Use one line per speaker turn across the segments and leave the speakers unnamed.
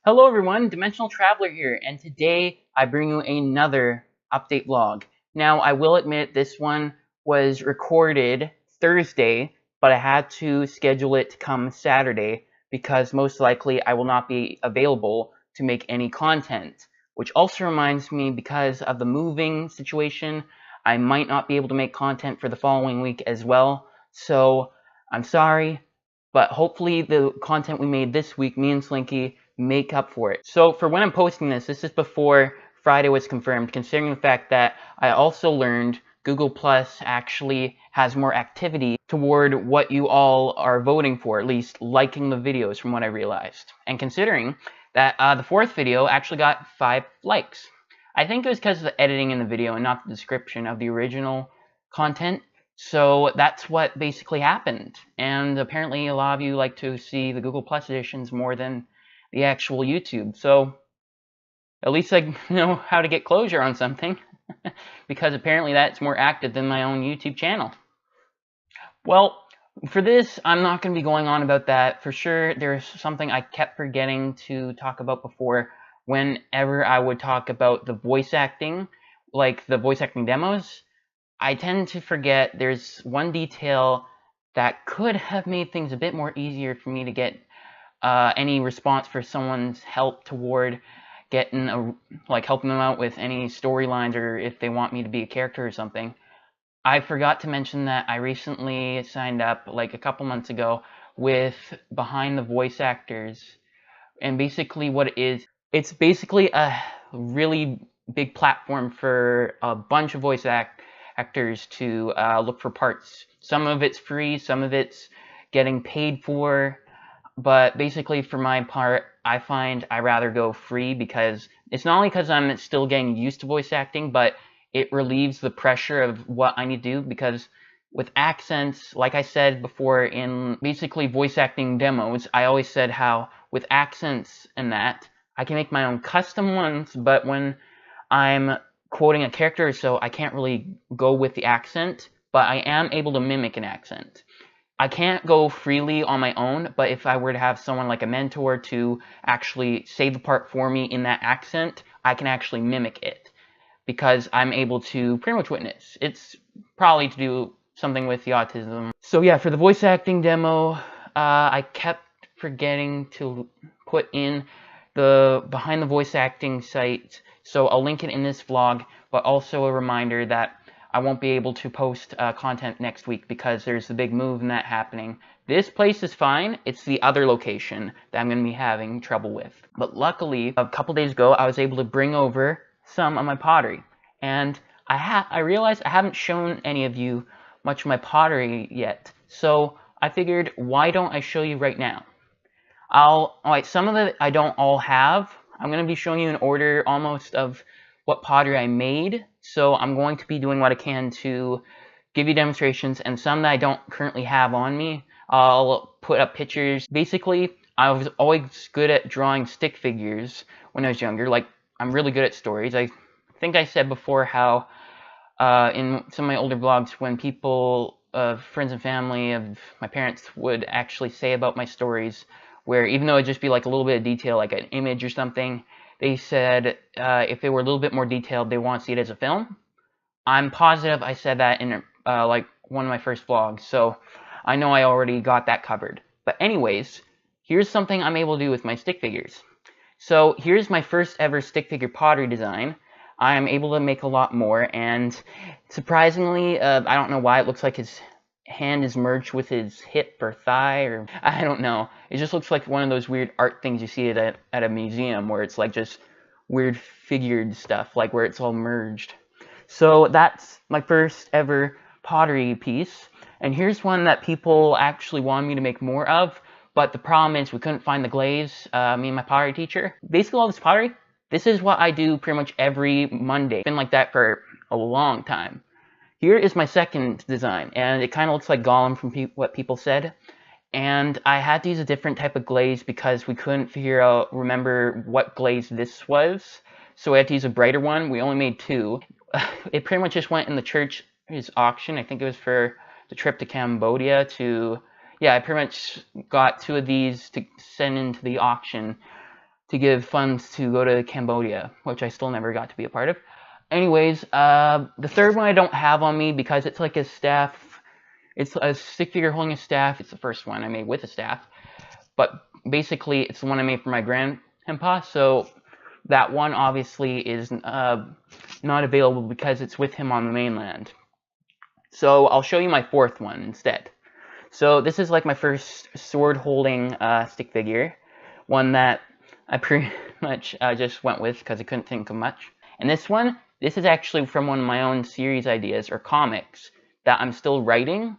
Hello everyone, Dimensional Traveler here, and today I bring you another update vlog. Now, I will admit this one was recorded Thursday, but I had to schedule it to come Saturday because most likely I will not be available to make any content. Which also reminds me, because of the moving situation, I might not be able to make content for the following week as well. So, I'm sorry, but hopefully the content we made this week, me and Slinky, make up for it. So for when I'm posting this is before Friday was confirmed, considering the fact that I also learned Google Plus actually has more activity toward what you all are voting for, at least liking the videos from what I realized. And considering that the fourth video actually got 5 likes. I think it was because of the editing in the video and not the description of the original content. So that's what basically happened. And apparently a lot of you like to see the Google Plus editions more than the actual YouTube. So at least I know how to get closure on something because apparently that's more active than my own YouTube channel. Well, for this, I'm not going to be going on about that. For sure, there's something I kept forgetting to talk about before whenever I would talk about the voice acting, like the voice acting demos. I tend to forget there's one detail that could have made things a bit more easier for me to get any response for someone's help toward getting helping them out with any storylines, or if they want me to be a character or something. I forgot to mention that I recently signed up, like a couple months ago, with Behind the Voice Actors. And basically what it is, it's basically a really big platform for a bunch of voice actors to look for parts. Some of it's free, some of it's getting paid for. But basically, for my part, I find I rather go free because it's not only because I'm still getting used to voice acting, but it relieves the pressure of what I need to do. Because with accents, like I said before in basically voice acting demos, I always said how with accents and that, I can make my own custom ones, but when I'm quoting a character or so, I can't really go with the accent, but I am able to mimic an accent. I can't go freely on my own, but if I were to have someone like a mentor to actually say the part for me in that accent, I can actually mimic it because I'm able to pretty much witness. It's probably to do something with the autism. So yeah, for the voice acting demo, I kept forgetting to put in the Behind the Voice Acting site, so I'll link it in this vlog, but also a reminder that I won't be able to post content next week because there's a big move in that happening. This place is fine. It's the other location that I'm going to be having trouble with. But luckily, a couple days ago, I was able to bring over some of my pottery. And I realized I haven't shown any of you much of my pottery yet. So I figured, why don't I show you right now? Alright, some of it I don't all have. I'm going to be showing you an order almost of what pottery I made, so I'm going to be doing what I can to give you demonstrations, and some that I don't currently have on me, I'll put up pictures. Basically, I was always good at drawing stick figures when I was younger. Like, I'm really good at stories. I think I said before how in some of my older vlogs, when people, friends and family of my parents would actually say about my stories, where even though it'd just be like a little bit of detail, like an image or something, they said if they were a little bit more detailed, they want to see it as a film. I'm positive I said that in like one of my first vlogs, so I know I already got that covered. But anyways, here's something I'm able to do with my stick figures. So here's my first ever stick figure pottery design. I am able to make a lot more, and surprisingly, I don't know why it looks like his hand is merged with his hip or thigh, or I don't know. It just looks like one of those weird art things you see at a museum where it's like just weird figured stuff, like where it's all merged. So that's my first ever pottery piece. And here's one that people actually wanted me to make more of, but the problem is we couldn't find the glaze, me and my pottery teacher. Basically all this pottery, this is what I do pretty much every Monday. It's been like that for a long time. Here is my second design, and it kind of looks like Gollum from what people said. And I had to use a different type of glaze because we couldn't remember what glaze this was. So we had to use a brighter one. We only made 2. It pretty much just went in the church's auction. I think it was for the trip to Cambodia yeah, I pretty much got 2 of these to send into the auction to give funds to go to Cambodia, which I still never got to be a part of. Anyways, the third one I don't have on me because it's like a staff. It's a stick figure holding a staff. It's the first one I made with a staff. But basically, it's the one I made for my grandpa. So that one obviously is not available because it's with him on the mainland. So I'll show you my fourth one instead. So this is like my first sword holding stick figure. One that I pretty much just went with because I couldn't think of much. And this one, this is actually from one of my own series ideas or comics that I'm still writing.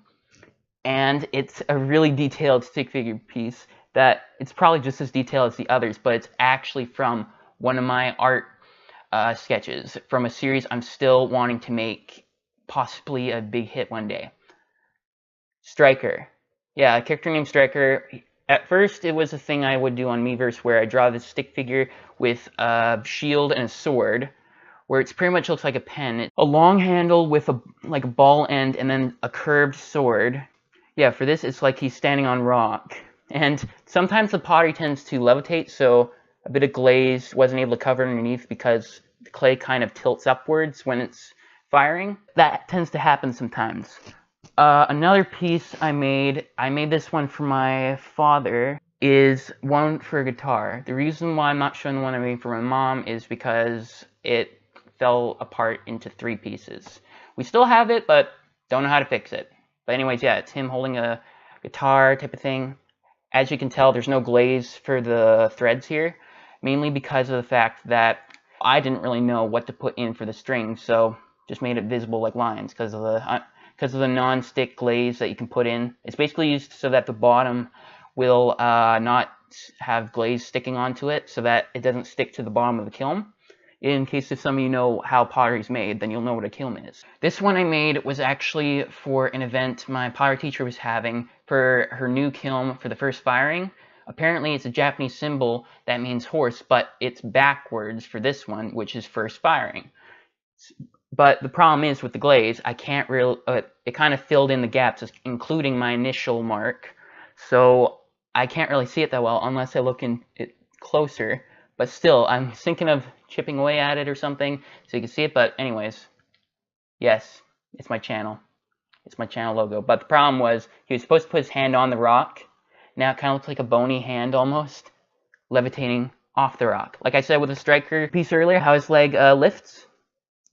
And it's a really detailed stick figure piece that it's probably just as detailed as the others, but it's actually from one of my art sketches from a series I'm still wanting to make possibly a big hit one day. Striker. Yeah, a character named Striker. At first, it was a thing I would do on Miiverse where I draw this stick figure with a shield and a sword, where it pretty much looks like a pen. It's a long handle with a ball end and then a curved sword. Yeah, for this, it's like he's standing on rock. And sometimes the pottery tends to levitate, so a bit of glaze wasn't able to cover underneath because the clay kind of tilts upwards when it's firing. That tends to happen sometimes. Another piece I made this one for my father, is one for a guitar. The reason why I'm not showing the one I made for my mom is because it fell apart into 3 pieces. We still have it, but don't know how to fix it. But anyways, yeah, it's him holding a guitar type of thing. As you can tell, there's no glaze for the threads here, mainly because of the fact that I didn't really know what to put in for the strings, so just made it visible like lines because of the non-stick glaze that you can put in. It's basically used so that the bottom will not have glaze sticking onto it, so that it doesn't stick to the bottom of the kiln. In case if some of you know how pottery is made, then you'll know what a kiln is. This one I made was actually for an event my pottery teacher was having for her new kiln for the first firing. Apparently it's a Japanese symbol that means horse, but it's backwards for this one, which is first firing. But the problem is with the glaze, I can't really, it kind of filled in the gaps, including my initial mark. So I can't really see it that well unless I look in it closer. But still, I'm thinking of chipping away at it or something so you can see it. But anyways, yes, it's my channel. It's my channel logo. But the problem was he was supposed to put his hand on the rock. Now it kind of looks like a bony hand almost, levitating off the rock. Like I said with the striker piece earlier, how his leg lifts.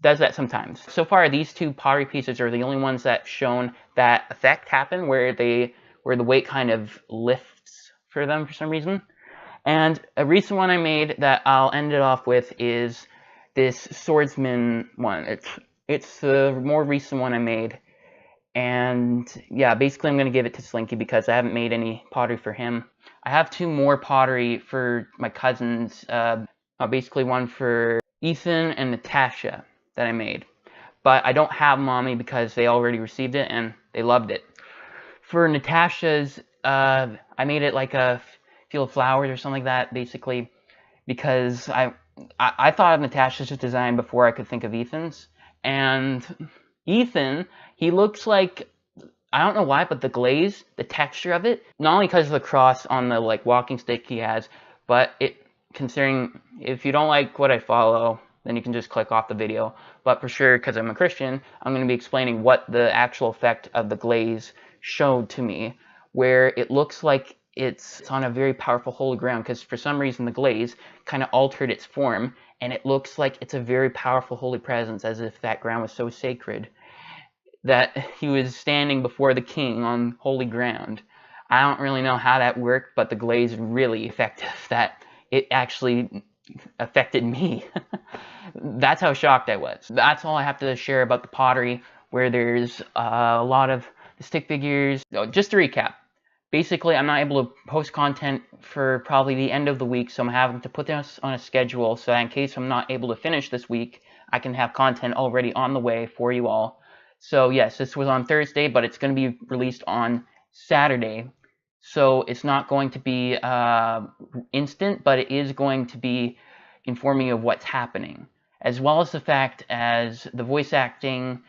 Does that sometimes. So far, these 2 pottery pieces are the only ones that shown that effect happen, where the weight kind of lifts for them for some reason. And a recent one I made that I'll end it off with is this swordsman one. It's the more recent one I made. And yeah, basically I'm going to give it to Slinky because I haven't made any pottery for him. I have 2 more pottery for my cousins. Basically one for Ethan and Natasha that I made. But I don't have Mommy because they already received it and they loved it. For Natasha's, I made it like a field of flowers or something like that, basically, because I thought of Natasha's design before I could think of Ethan's. And Ethan, he looks like, I don't know why, but the glaze, the texture of it, not only because of the cross on the walking stick he has, but considering if you don't like what I follow, then you can just click off the video. But for sure, because I'm a Christian, I'm going to be explaining what the actual effect of the glaze showed to me, where it looks like it's on a very powerful holy ground, because for some reason the glaze kind of altered its form, and it looks like it's a very powerful holy presence, as if that ground was so sacred that he was standing before the king on holy ground. I don't really know how that worked, but the glaze is really effective, that it actually affected me. That's how shocked I was. That's all I have to share about the pottery, where there's a lot of the stick figures. Just to recap, basically I'm not able to post content for probably the end of the week, so I'm having to put this on a schedule so that in case I'm not able to finish this week, I can have content already on the way for you all. So yes, this was on Thursday, but it's going to be released on Saturday. So it's not going to be instant, but it is going to be informing of what's happening, as well as the fact as the voice acting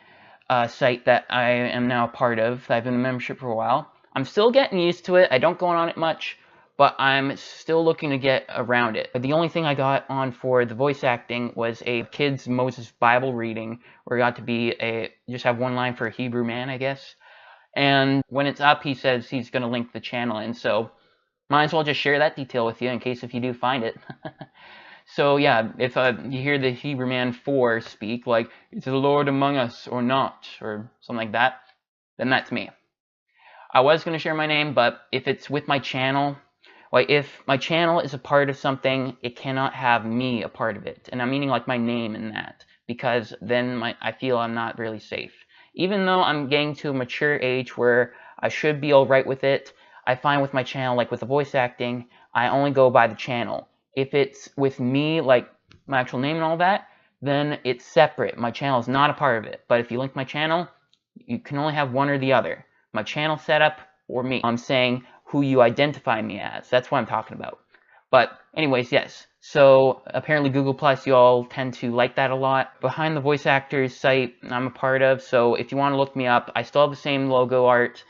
site that I am now a part of. I've been a membership for a while. I'm still getting used to it. I don't go on it much, but I'm still looking to get around it. The only thing I got on for the voice acting was a kids Moses Bible reading, where I got to be just have one line for a Hebrew man, I guess. And when it's up, he says he's going to link the channel, and so might as well just share that detail with you in case if you do find it. So yeah, if you hear the Hebrew man 4 speak, like, is the Lord among us or not, or something like that, then that's me. I was going to share my name, but if it's with my channel, like if my channel is a part of something, it cannot have me a part of it. And I'm meaning like my name in that, because then I feel I'm not really safe. Even though I'm getting to a mature age where I should be alright with it, I find with my channel, like with the voice acting, I only go by the channel. If it's with me, like my actual name and all that, then it's separate. My channel is not a part of it. But if you link my channel, you can only have one or the other. My channel setup or me. I'm saying who you identify me as. That's what I'm talking about. But anyways, yes. So apparently Google Plus, you all tend to like that a lot. Behind the Voice Actors site I'm a part of, so if you want to look me up, I still have the same logo art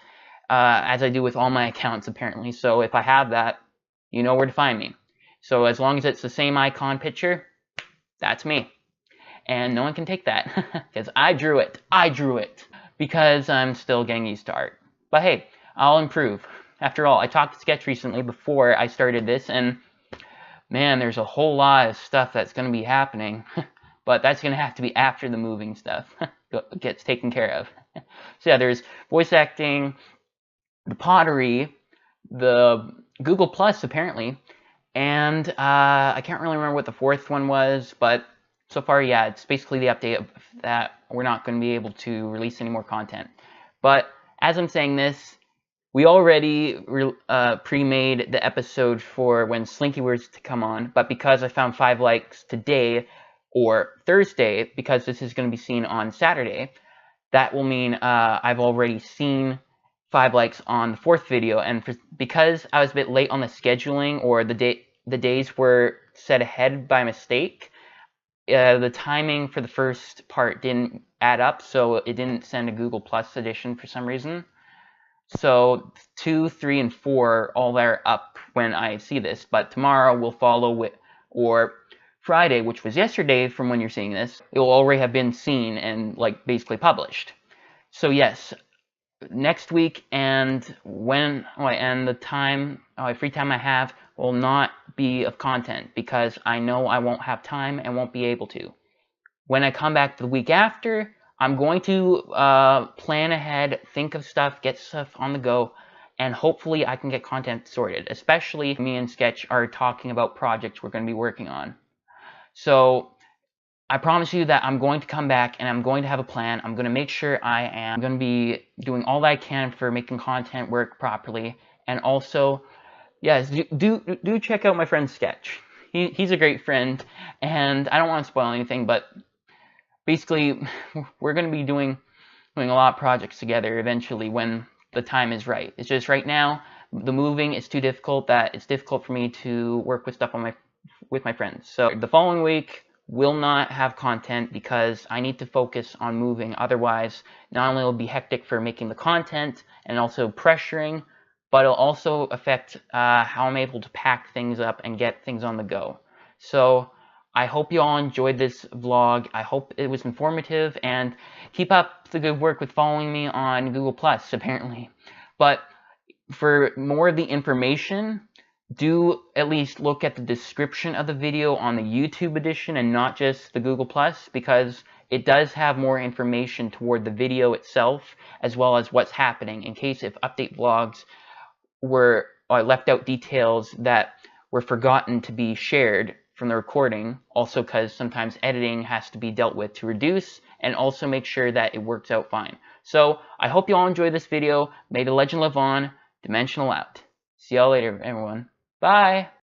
as I do with all my accounts apparently. So if I have that, you know where to find me. So as long as it's the same icon picture, that's me. And no one can take that because I drew it. I drew it. Because I'm still getting used to art. But hey, I'll improve. After all, I talked to Sketch recently before I started this, and man, there's a whole lot of stuff that's going to be happening. But that's going to have to be after the moving stuff gets taken care of. So yeah, there's voice acting, the Pottery, the Google Plus apparently, and I can't really remember what the fourth one was, but so far, yeah, it's basically the update of that we're not going to be able to release any more content. But as I'm saying this, we already pre-made the episode for when Slinky was to come on, but because I found 5 likes today or Thursday, because this is going to be seen on Saturday, that will mean I've already seen 5 likes on the 4th video, and because I was a bit late on the scheduling, or the days were set ahead by mistake, the timing for the first part didn't add up, so it didn't send a Google Plus edition for some reason. So 2, 3, and 4 all are up when I see this, but tomorrow will follow with, or Friday, which was yesterday from when you're seeing this, it will already have been seen and like basically published. So yes, next week and the time, free time I have will not be of content because I know I won't have time and won't be able to. When I come back the week after, I'm going to plan ahead, think of stuff, get stuff on the go, and hopefully I can get content sorted. Especially me and Sketch are talking about projects we're going to be working on. So I promise you that I'm going to come back and I'm going to have a plan. I'm going to make sure I am going to be doing all that I can for making content work properly. And also, yes, do check out my friend Sketch. He's a great friend, and I don't want to spoil anything, but basically, we're going to be doing a lot of projects together eventually when the time is right. It's just right now, the moving is too difficult that it's difficult for me to work with stuff on with my friends. So the following week will not have content because I need to focus on moving. Otherwise, not only will it be hectic for making the content and also pressuring, but it'll also affect how I'm able to pack things up and get things on the go. So I hope you all enjoyed this vlog. I hope it was informative, and keep up the good work with following me on Google Plus, apparently. But for more of the information, do at least look at the description of the video on the YouTube edition and not just the Google Plus, because it does have more information toward the video itself, as well as what's happening, in case if update vlogs were left out details that were forgotten to be shared from the recording, also because sometimes editing has to be dealt with to reduce and also make sure that it works out fine. So I hope you all enjoyed this video. May the legend live on. Dimensional out. See y'all later, everyone. Bye!